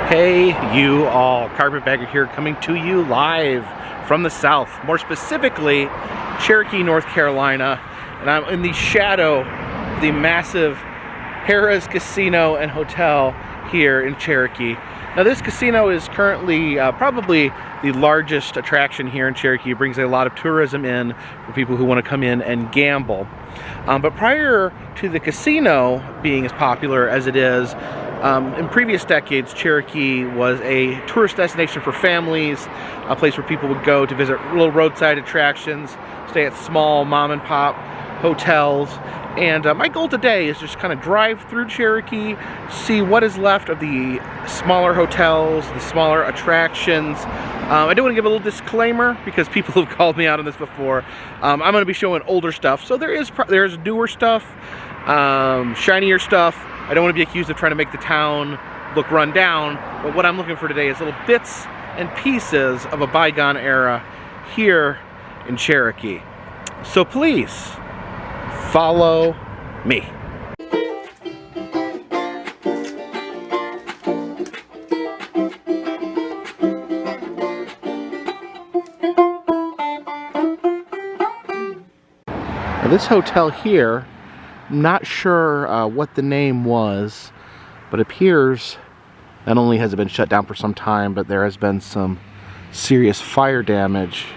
Hey you all, Carpetbagger here, coming to you live from the south, more specifically Cherokee, North Carolina, and I'm in the shadow of the massive Harrah's Casino and Hotel here in Cherokee. Now this casino is currently probably the largest attraction here in Cherokee. It brings a lot of tourism in for people who want to come in and gamble. But prior to the casino being as popular as it is, in previous decades, Cherokee was a tourist destination for families, a place where people would go to visit little roadside attractions, stay at small mom and pop hotels. And my goal today is just kind of drive through Cherokee, see what is left of the smaller hotels, the smaller attractions. I do want to give a little disclaimer because people have called me out on this before. I'm going to be showing older stuff, so there's newer stuff, shinier stuff. I don't want to be accused of trying to make the town look run down, but what I'm looking for today is little bits and pieces of a bygone era here in Cherokee. So please, follow me. Now this hotel here, I'm not sure what the name was, but it appears not only has it been shut down for some time, but there has been some serious fire damage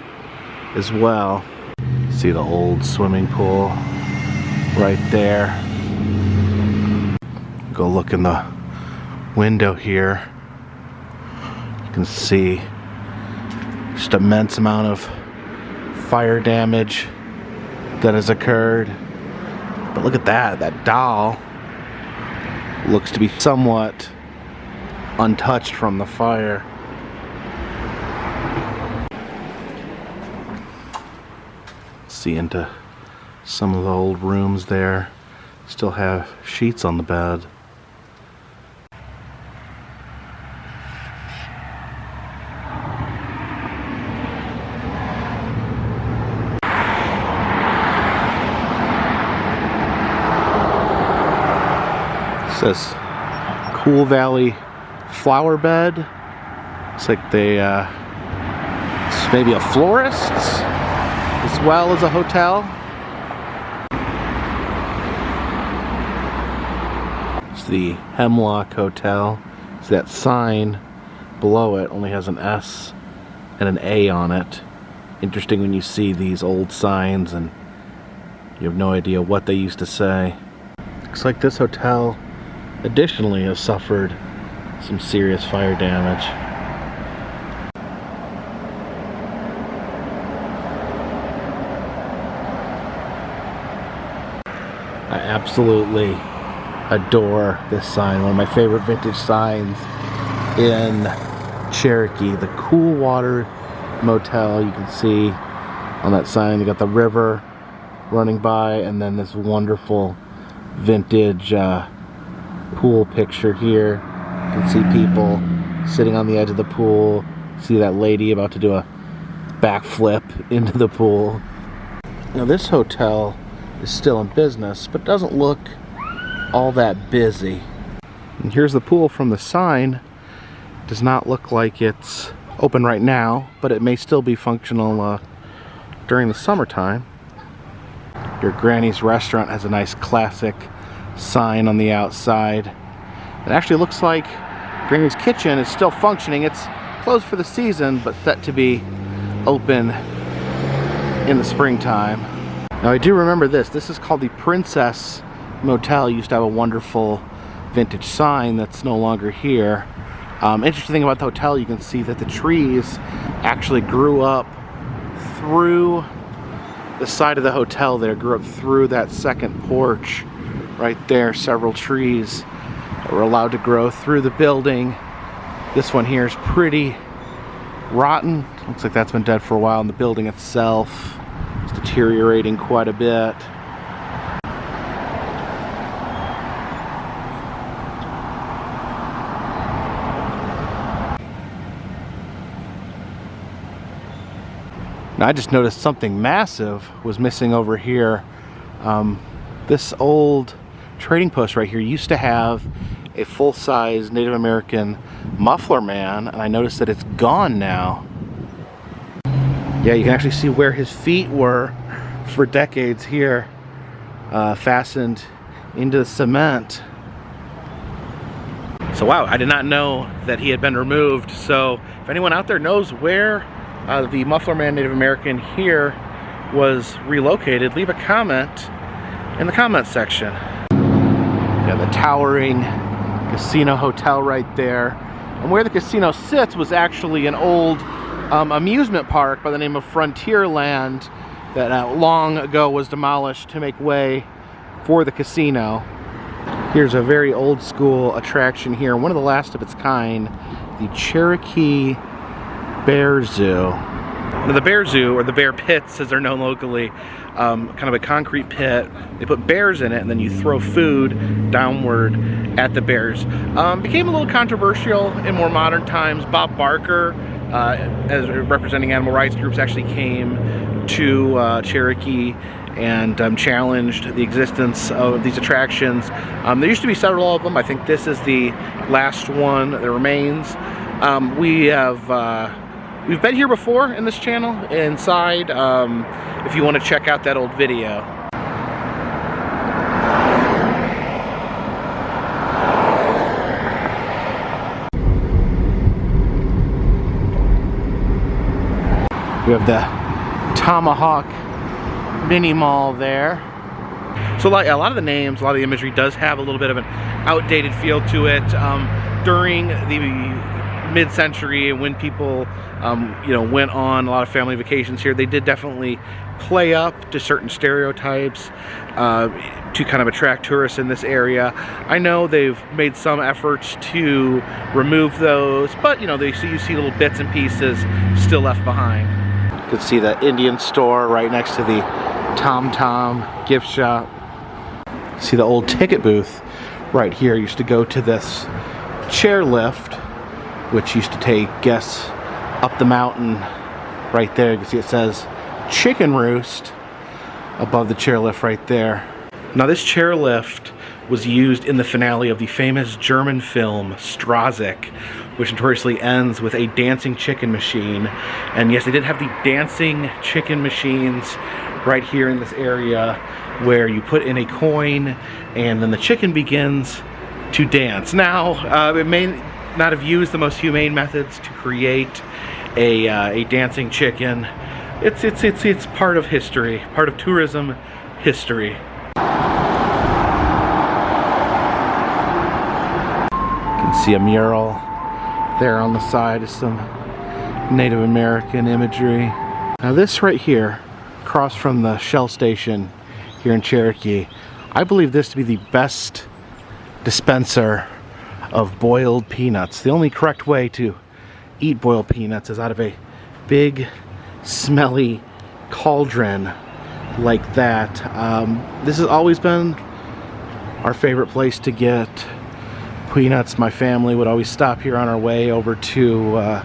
as well. See the old swimming pool right there. Go look in the window here. You can see just immense amount of fire damage that has occurred. But look at that doll looks to be somewhat untouched from the fire. See into some of the old rooms there. Still have sheets on the bed. It says Cool Valley flower bed. Looks like they it's maybe a florist as well as a hotel. It's the Hemlock Hotel. See that sign below it only has an S and an A on it. Interesting when you see these old signs and you have no idea what they used to say. Looks like this hotel additionally has suffered some serious fire damage. I absolutely adore this sign, one of my favorite vintage signs in Cherokee. The Cool Water Motel, you can see on that sign, you got the river running by and then this wonderful vintage pool picture here. You can see people sitting on the edge of the pool. See that lady about to do a backflip into the pool. Now this hotel is still in business, but doesn't look all that busy. And here's the pool from the sign. Does not look like it's open right now, but it may still be functional during the summertime. Your Granny's Restaurant has a nice classic sign on the outside. It actually looks like Granny's Kitchen is still functioning. It's closed for the season, but set to be open in the springtime. Now I do remember this. This is called the Princess Motel. It used to have a wonderful vintage sign that's no longer here. Interesting thing about the hotel, you can see that the trees actually grew up through the side of the hotel there, grew up through that second porch right there. Several trees that were allowed to grow through the building. This one here is pretty rotten. Looks like that's been dead for a while, and the building itself is deteriorating quite a bit. Now I just noticed something massive was missing over here. This old trading post right here used to have a full-size Native American Muffler Man, and I noticed that it's gone now. Yeah, you can actually see where his feet were for decades here, fastened into the cement. So wow, I did not know that he had been removed. So if anyone out there knows where the Muffler Man Native American here was relocated, leave a comment in the comment section. Yeah, the towering casino hotel right there. And where the casino sits was actually an old amusement park by the name of Frontierland that long ago was demolished to make way for the casino. Here's a very old school attraction here, one of the last of its kind, the Cherokee Bear Zoo. Now, the Bear Zoo, or the Bear Pits as they're known locally, kind of a concrete pit. They put bears in it and then you throw food downward at the bears. Became a little controversial in more modern times. Bob Barker, as representing animal rights groups, actually came to Cherokee and challenged the existence of these attractions. There used to be several of them. I think this is the last one that remains. We've been here before in this channel inside, if you want to check out that old video. We have the Tomahawk mini mall there. So a lot of the names, a lot of the imagery does have a little bit of an outdated feel to it. During the mid-century, when people went on a lot of family vacations here, they did definitely play up to certain stereotypes to kind of attract tourists in this area. I know they've made some efforts to remove those, but you see little bits and pieces still left behind. You can see the Indian store right next to the Tom Tom gift shop. See the old ticket booth right here. Used to go to this chairlift, which used to take guests up the mountain right there. You can see it says Chicken Roost above the chairlift right there. Now this chairlift was used in the finale of the famous German film Strasek, which notoriously ends with a dancing chicken machine. And yes, they did have the dancing chicken machines right here in this area, where you put in a coin and then the chicken begins to dance. Now, it may not have used the most humane methods to create a dancing chicken. It's part of history, part of tourism history. You can see a mural there on the side of some Native American imagery. Now this right here, across from the Shell station here in Cherokee, I believe this to be the best dispenser of boiled peanuts. The only correct way to eat boiled peanuts is out of a big, smelly cauldron like that. This has always been our favorite place to get peanuts. My family would always stop here on our way over to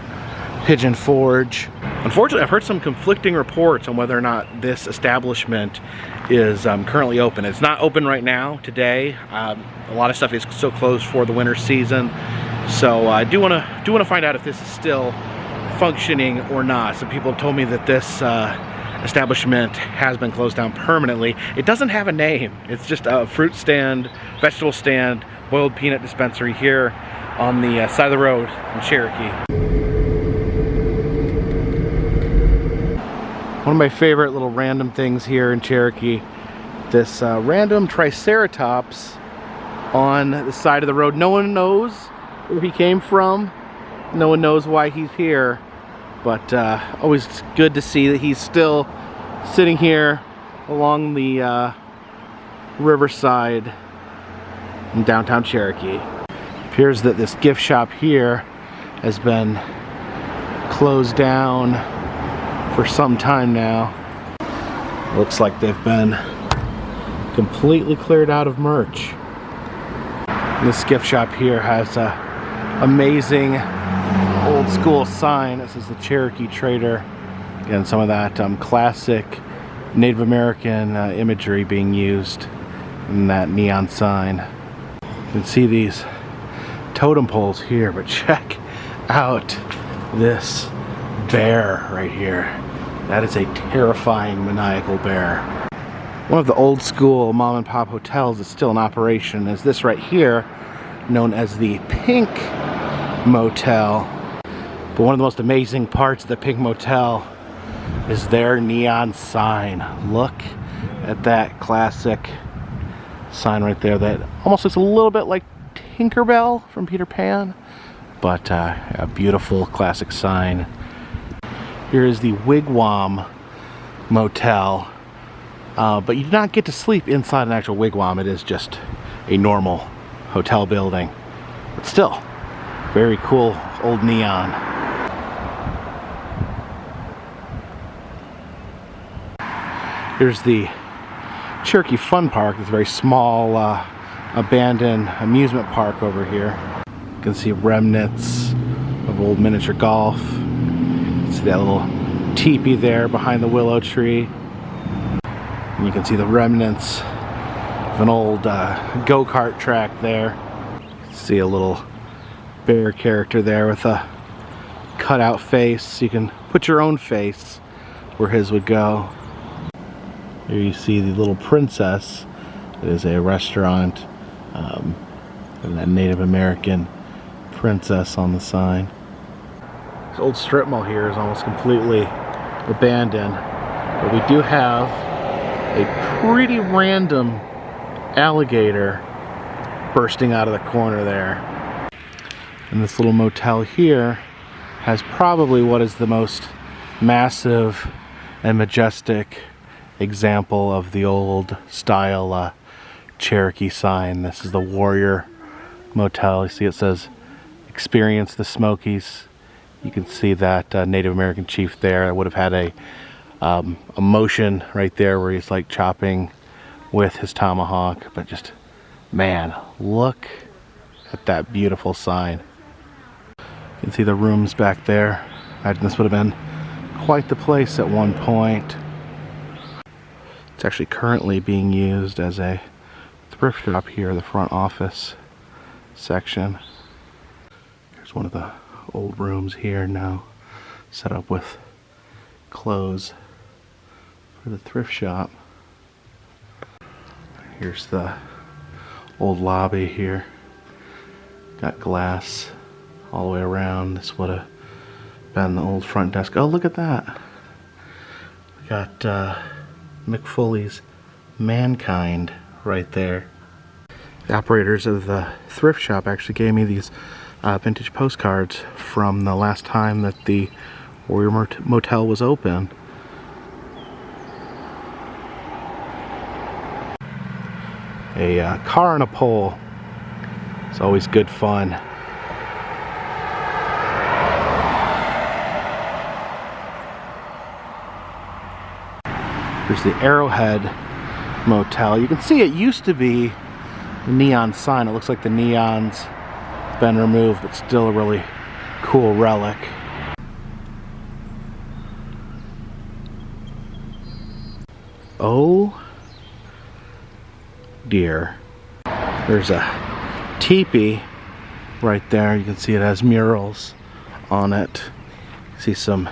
Pigeon Forge. Unfortunately, I've heard some conflicting reports on whether or not this establishment is currently open. It's not open right now, today. A lot of stuff is still closed for the winter season. So I do want to find out if this is still functioning or not. Some people have told me that this establishment has been closed down permanently. It doesn't have a name. It's just a fruit stand, vegetable stand, boiled peanut dispensary here on the side of the road in Cherokee. One of my favorite little random things here in Cherokee, this random Triceratops on the side of the road. No one knows where he came from. No one knows why he's here, but always good to see that he's still sitting here along the riverside in downtown Cherokee. It appears that this gift shop here has been closed down for some time now. Looks like they've been completely cleared out of merch. This gift shop here has a amazing old school sign. This is the Cherokee Trader. Again, some of that classic Native American imagery being used in that neon sign. You can see these totem poles here, but check out this bear right here. That is a terrifying maniacal bear. One of the old school mom and pop hotels is still in operation is this right here, known as the Pink Motel. But one of the most amazing parts of the Pink Motel is their neon sign. Look at that classic sign right there that almost looks a little bit like Tinkerbell from Peter Pan, but a beautiful classic sign. Here is the Wigwam Motel, but you do not get to sleep inside an actual wigwam. It is just a normal hotel building, but still very cool old neon. Here's the Cherokee Fun Park. It's a very small abandoned amusement park over here. You can see remnants of old miniature golf. You can see that little teepee there behind the willow tree. And you can see the remnants of an old go-kart track there. You can see a little bear character there with a cutout face. You can put your own face where his would go. Here you see the little princess. It is a restaurant and a Native American princess on the sign. This old strip mall here is almost completely abandoned, but we do have a pretty random alligator bursting out of the corner there. And this little motel here has probably what is the most massive and majestic example of the old style Cherokee sign. This is the Warrior Motel. You see it says experience the Smokies. You can see that Native American chief there would have had a motion right there where he's like chopping with his tomahawk. But just, man, look at that beautiful sign. You can see the rooms back there. I imagine this would have been quite the place at one point. It's actually currently being used as a thrift shop here, the front office section. Here's one of the old rooms here now set up with clothes for the thrift shop. Here's the old lobby here. Got glass all the way around. This would have been the old front desk. Oh, look at that. We got McFoley's Mankind right there. The operators of the thrift shop actually gave me these vintage postcards from the last time that the Warrior Motel was open. A car on a pole. It's always good fun. There's the Arrowhead Motel. You can see it used to be a neon sign. It looks like the neon's been removed, but still a really cool relic. Oh dear. There's a teepee right there. You can see it has murals on it. You see some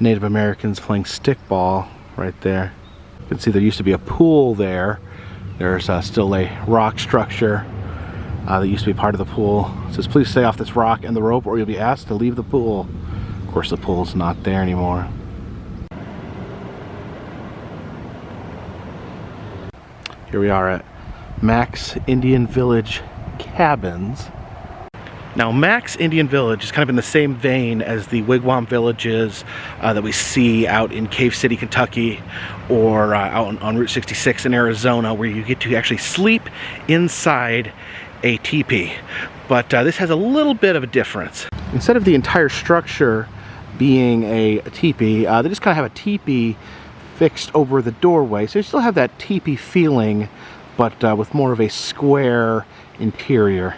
Native Americans playing stickball right there. You can see there used to be a pool there. There's still a rock structure that used to be part of the pool. It says, please stay off this rock and the rope or you'll be asked to leave the pool. Of course, the pool's not there anymore. Here we are at Max Indian Village Cabins. Now, Max Indian Village is kind of in the same vein as the wigwam villages that we see out in Cave City, Kentucky, or out on Route 66 in Arizona, where you get to actually sleep inside a teepee. But this has a little bit of a difference. Instead of the entire structure being a teepee, they just kind of have a teepee fixed over the doorway. So you still have that teepee feeling, but with more of a square interior.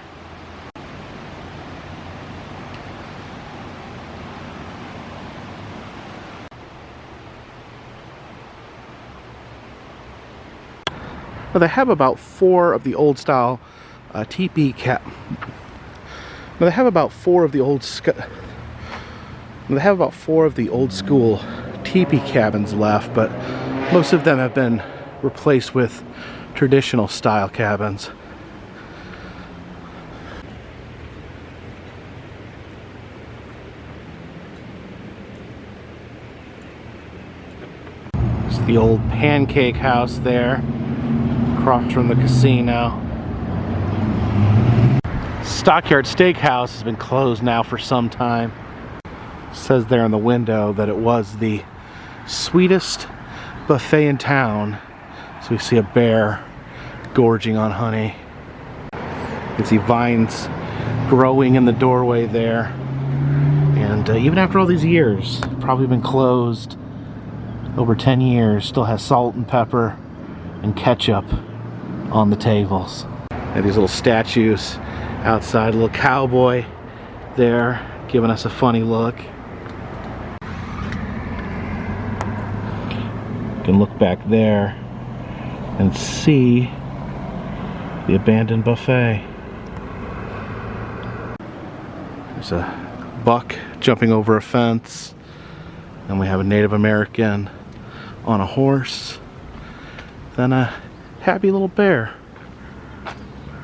Well, they have about 4 of the old style teepee They have about four of the old school teepee cabins left, but most of them have been replaced with traditional style cabins. It's the old Pancake House there, across from the casino. Stockyard Steakhouse has been closed now for some time. It says there in the window that it was the sweetest buffet in town. So we see a bear gorging on honey. You can see vines growing in the doorway there. And even after all these years, probably been closed over 10 years, still has salt and pepper and ketchup on the tables. And these little statues outside, a little cowboy there giving us a funny look. You can look back there and see the abandoned buffet. There's a buck jumping over a fence, and we have a Native American on a horse, then a happy little bear.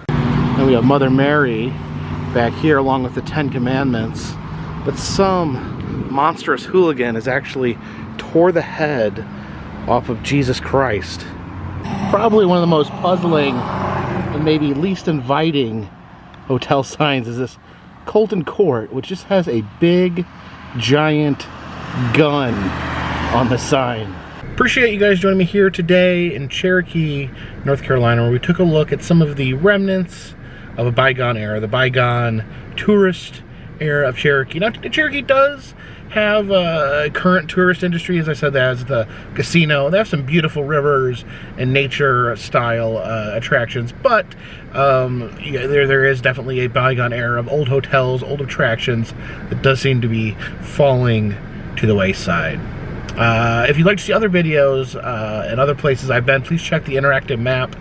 And we have Mother Mary back here along with the 10 Commandments, but some monstrous hooligan has actually tore the head off of Jesus Christ. Probably one of the most puzzling and maybe least inviting hotel signs is this Colton Court, which just has a big giant gun on the sign. Appreciate you guys joining me here today in Cherokee, North Carolina, where we took a look at some of the remnants of a bygone era, the bygone tourist era of Cherokee. Now, Cherokee does have a current tourist industry, as I said, that has the casino. They have some beautiful rivers and nature style attractions, but yeah, there is definitely a bygone era of old hotels, old attractions that does seem to be falling to the wayside. If you'd like to see other videos and other places I've been, please check the interactive map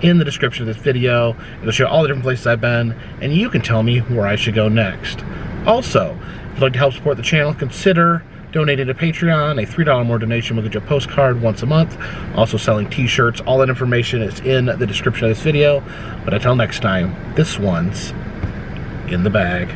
in the description of this video. It'll show all the different places I've been, and you can tell me where I should go next. Also, if you'd like to help support the channel, consider donating to Patreon. A $3 more donation will get you a postcard once a month. Also selling t-shirts. All that information is in the description of this video. But until next time, this one's in the bag.